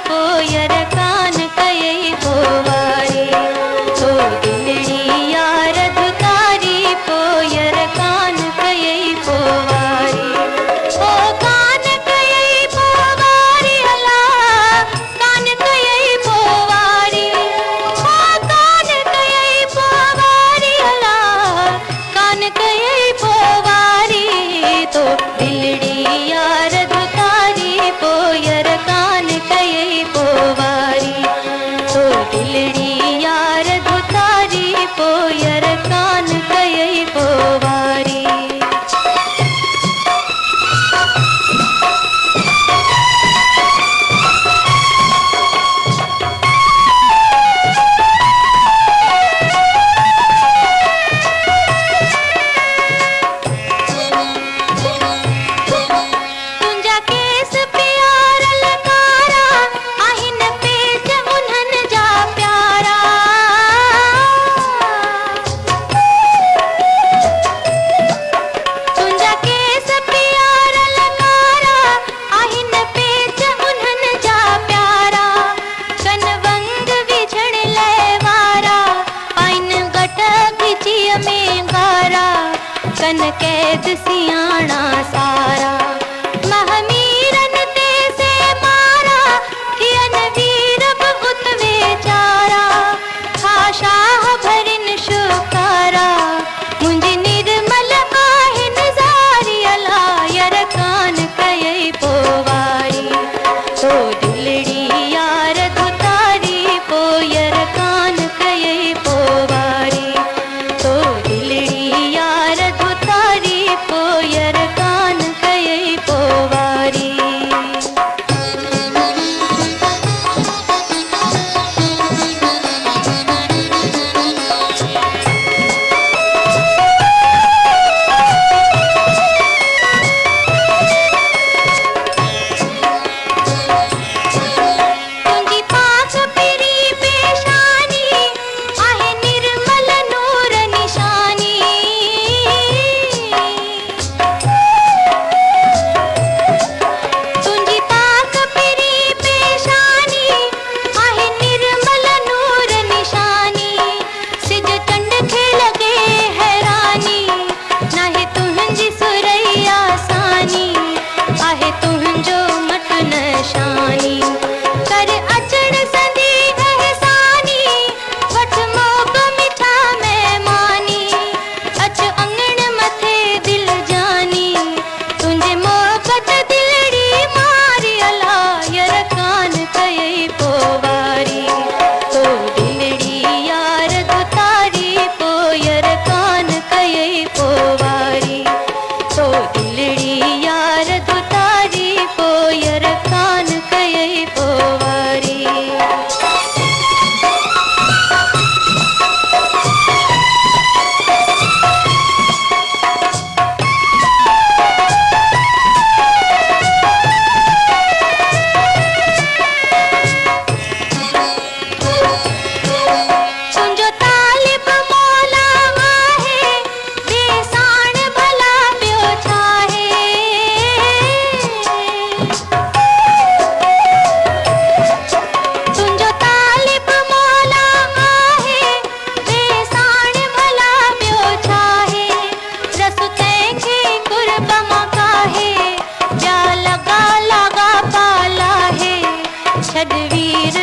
पोयर कान कयई पोवारी। तो दिलड़ी यार दुतारी पोयर कान कयई पोवारी। ओ कान कयई पोवारी अला कान कयई पोवारी। ओ कान कयई पोवारी अला कान कयई पोवारी। तो दिलड़ी यार दुतारी पोयर कान कयई पोवारी। तो दिलड़ी यार दुतारी पोयर कान कयई पोवारी। तुंजा केस प्यारल कारा आहिन पेच उन्हन जा प्यारा। तुंजा केस प्यारल कारा आहिन पेच उन्हन जा प्यारा। कन वंग विझण लय वारा पाइन गट खिचिय में गारा। कन कैद सियाणा सारा महमीरन ते से मारा। थियन वीर बहुत वेचारा हा शाह भरिन शुकारा। मुंजी निर्मल आहिन ज़ारी अला यर कान कयई पोवारी। तो दिलड़ी यार दुतारी पोयर कान कयई पोवारी। तो दिलड़ी यार दुतारी पोयर कान कयई पोवारी। तुंजी पास पिरी पेशानी आहे निर्मल नूर निशानी। तुंजी पास पिरी पेशानी आहे निर्मल नूर निशानी। सिज चंड खे लगे हैरानी नाहे तुंहिंजी सुरैया सानी। आहे तुंहिंजो मट नशानी कर अचण संदी एहसानी। वठ मोब मिठा मेहमानी अच अंगण मथे दिल जानी। तुंहिंजे मोहबत दिलड़ी मारी अला यर कान कयई पोवारी। तो दिलड़ी यार दुतारी पोयर कान कयई पोवारी। तो दिलड़ी यार दुतारी पोयर कान कयई पोवारी। तुंजो तालिब मौला आहे बेसाण भला ॿियो छाहे। तुंजो तालिब मौला आहे बेसाण भला ॿियो छाहे। रस तंहिंखे कुर्ब मां काहे जा लॻा लाॻा पाला है। छॾ वीर